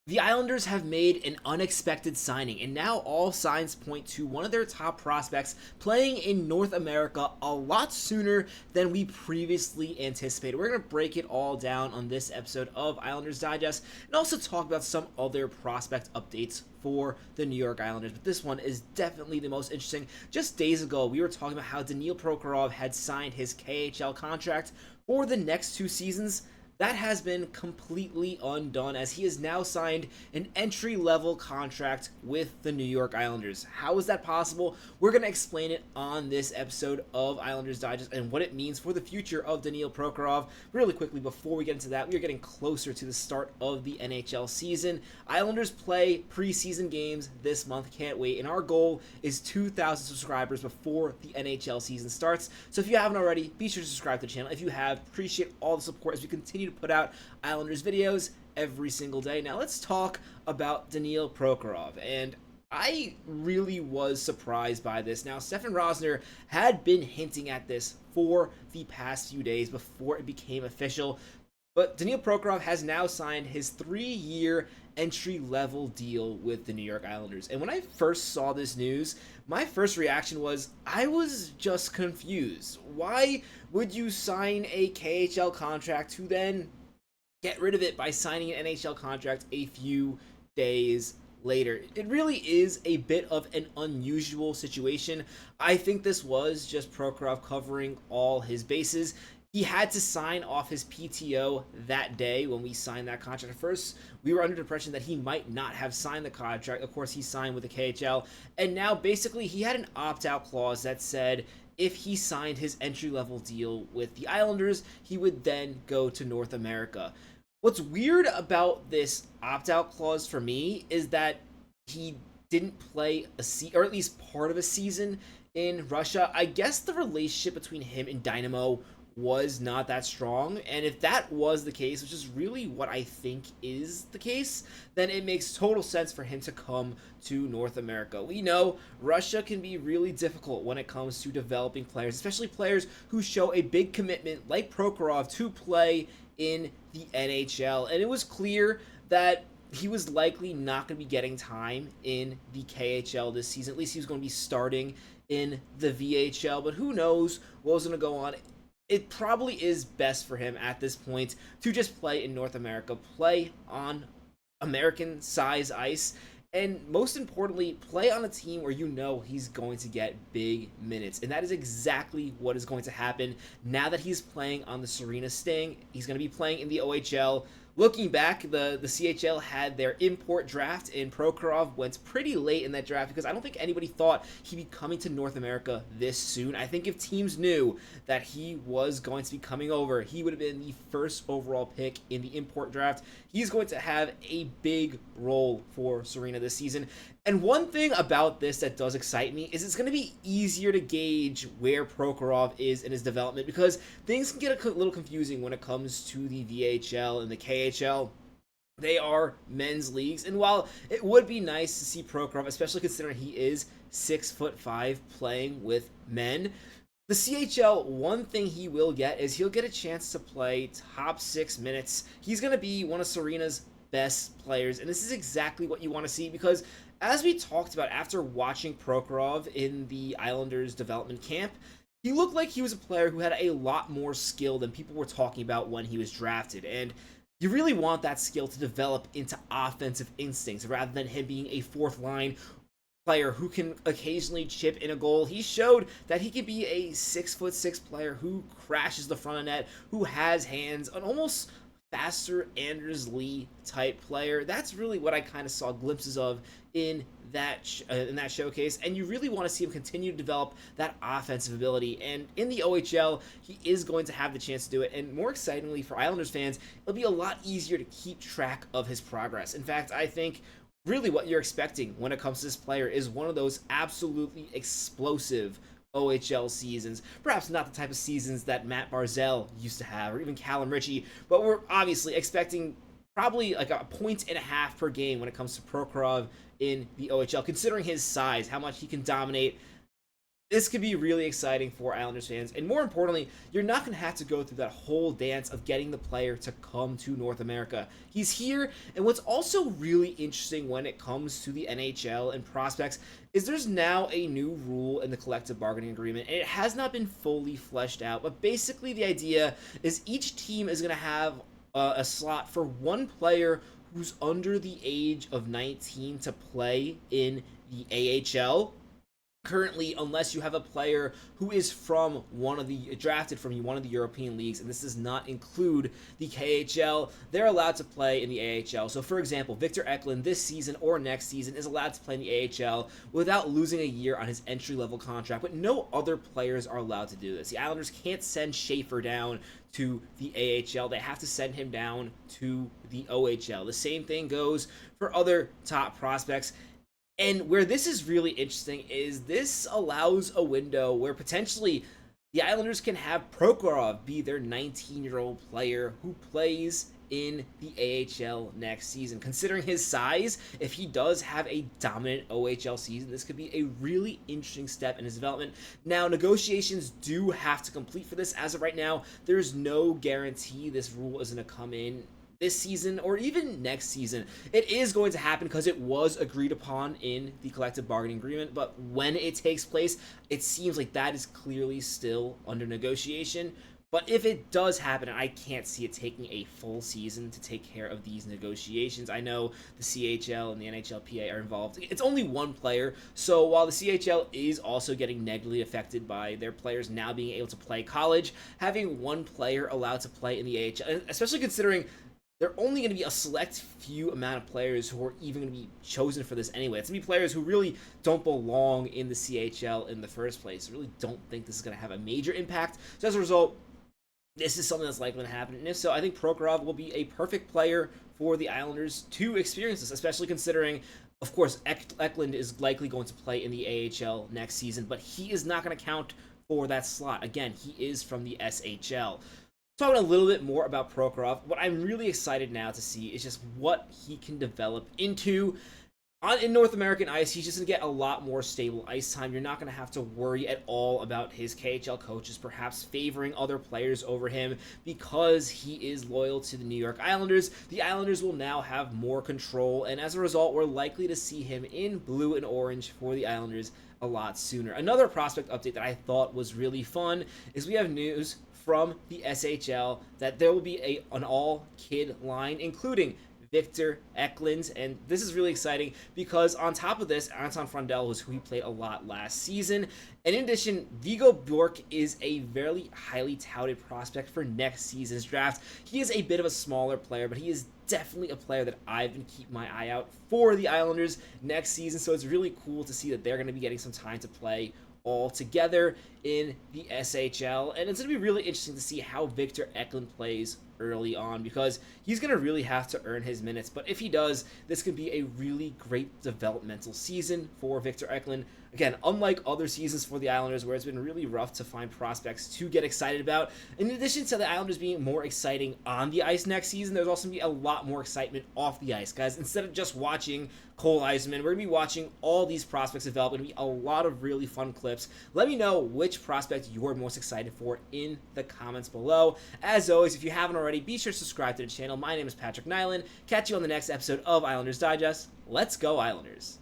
The Islanders have made an unexpected signing, and now all signs point to one of their top prospects playing in North America a lot sooner than we previously anticipated. We're going to break it all down on this episode of Islanders Digest and also talk about some other prospect updates for the New York Islanders. But this one is definitely the most interesting. Just days ago, we were talking about how Daniil Prokhorov had signed his KHL contract for the next 2 seasons. That has been completely undone as he has now signed an entry-level contract with the New York Islanders. How is that possible? We're going to explain it on this episode of Islanders Digest and what it means for the future of Daniil Prokhorov. Really quickly, before we get into that, we are getting closer to the start of the NHL season. Islanders play preseason games this month. Can't wait. And our goal is 2,000 subscribers before the NHL season starts. So if you haven't already, be sure to subscribe to the channel. If you have, appreciate all the support as we continue to put out Islanders videos every single day. Now let's talk about Daniil Prokhorov, and I really was surprised by this. Now Stefan Rosner had been hinting at this for the past few days before it became official, but Daniil Prokhorov has now signed his 3-year entry-level deal with the New York Islanders. And when I first saw this news, my first reaction was, I was just confused. Why would you sign a KHL contract to then get rid of it by signing an NHL contract a few days later? It really is a bit of an unusual situation. I think this was just Prokhorov covering all his bases. He had to sign off his PTO that day when we signed that contract. At first, we were under the impression that he might not have signed the contract. Of course, he signed with the KHL. And now, basically, he had an opt-out clause that said if he signed his entry-level deal with the Islanders, he would then go to North America. What's weird about this opt-out clause for me is that he didn't play or at least part of a season in Russia. I guess the relationship between him and Dynamo was not that strong, and if that was the case, which is really what I think is the case, then it makes total sense for him to come to North America. We know Russia can be really difficult when it comes to developing players, especially players who show a big commitment like Prokhorov to play in the NHL, and it was clear that he was likely not going to be getting time in the KHL this season. At least he was going to be starting in the VHL, but who knows what was going to go on. It probably is best for him at this point to just play in North America, play on American size ice, and most importantly, play on a team where you know he's going to get big minutes. And that is exactly what is going to happen now that he's playing on the Sarina Sting. He's going to be playing in the OHL. Looking back, the CHL had their import draft, and Prokhorov went pretty late in that draft because I don't think anybody thought he'd be coming to North America this soon. I think if teams knew that he was going to be coming over, he would have been the first overall pick in the import draft. He's going to have a big role for Sarina this season. And one thing about this that does excite me is it's going to be easier to gauge where Prokhorov is in his development because things can get a little confusing when it comes to the VHL and the KHL. They are men's leagues, and while it would be nice to see Prokhorov, especially considering he is 6'5", playing with men, the CHL, one thing he will get is he'll get a chance to play top 6 minutes. He's going to be one of Sarina's best players, and this is exactly what you want to see because as we talked about after watching Prokhorov in the Islanders development camp, he looked like he was a player who had a lot more skill than people were talking about when he was drafted, and you really want that skill to develop into offensive instincts rather than him being a fourth line player who can occasionally chip in a goal. He showed that he could be a 6'6" player who crashes the front of net, who has hands, an almost faster Anders Lee type player. That's really what I kind of saw glimpses of in that showcase, and you really want to see him continue to develop that offensive ability. And in the OHL, he is going to have the chance to do it. And more excitingly for Islanders fans, it'll be a lot easier to keep track of his progress. In fact, I think really what you're expecting when it comes to this player is one of those absolutely explosive OHL seasons. Perhaps not the type of seasons that Mathew Barzal used to have, or even Callum Ritchie, but we're obviously expecting probably like a 1.5 per game when it comes to Prokhorov in the OHL, considering his size, how much he can dominate This could be really exciting for Islanders fans. And more importantly, you're not going to have to go through that whole dance of getting the player to come to North America. He's here. And what's also really interesting when it comes to the NHL and prospects is there's now a new rule in the collective bargaining agreement. And it has not been fully fleshed out. But basically, the idea is each team is going to have a slot for one player who's under the age of 19 to play in the AHL. Currently, unless you have a player who is from drafted from one of the European leagues, and this does not include the KHL, they're allowed to play in the AHL. So, for example, Victor Eklund this season or next season is allowed to play in the AHL without losing a year on his entry-level contract, but no other players are allowed to do this. The Islanders can't send Schaefer down to the AHL. They have to send him down to the OHL. The same thing goes for other top prospects. And where this is really interesting is this allows a window where potentially the Islanders can have Prokhorov be their 19-year-old player who plays in the AHL next season. Considering his size, if he does have a dominant OHL season, this could be a really interesting step in his development. Now, negotiations do have to complete for this. As of right now, there's no guarantee this rule is going to come in this season or even next season. It is going to happen because it was agreed upon in the collective bargaining agreement, but when it takes place, it seems like that is clearly still under negotiation. But if it does happen, I can't see it taking a full season to take care of these negotiations. I know the CHL and the NHLPA are involved. It's only one player, so while the CHL is also getting negatively affected by their players now being able to play college, having one player allowed to play in the AHL, especially considering they're only going to be a select few amount of players who are even going to be chosen for this anyway. It's going to be players who really don't belong in the CHL in the first place. I really don't think this is going to have a major impact. So as a result, this is something that's likely to happen. And if so, I think Prokhorov will be a perfect player for the Islanders to experience this, especially considering, of course, Eklund is likely going to play in the AHL next season, but he is not going to count for that slot. Again, he is from the SHL. Talking a little bit more about Prokhorov, what I'm really excited now to see is just what he can develop into. In North American ice, he's just going to get a lot more stable ice time. You're not going to have to worry at all about his KHL coaches perhaps favoring other players over him because he is loyal to the New York Islanders. The Islanders will now have more control, and as a result, we're likely to see him in blue and orange for the Islanders a lot sooner. Another prospect update that I thought was really fun is we have news from the SHL that there will be an all-kid line, including Victor Eklund, and this is really exciting because on top of this, Anton Frondell was who he played a lot last season, and in addition, Viggo Bjork is a very highly touted prospect for next season's draft. He is a bit of a smaller player, but he is definitely a player that I've been keeping my eye out for the Islanders next season, so it's really cool to see that they're going to be getting some time to play all together in the SHL, and it's going to be really interesting to see how Victor Eklund plays early on because he's going to really have to earn his minutes. But if he does, this could be a really great developmental season for Victor Eklund. Again, unlike other seasons for the Islanders where it's been really rough to find prospects to get excited about, in addition to the Islanders being more exciting on the ice next season, there's also going to be a lot more excitement off the ice. Guys, instead of just watching Cole Eiserman, we're going to be watching all these prospects develop. It's going to be a lot of really fun clips. Let me know which prospect you're most excited for in the comments below. As always, if you haven't already, be sure to subscribe to the channel. My name is Patrick Nilan. Catch you on the next episode of Islanders Digest. Let's go Islanders!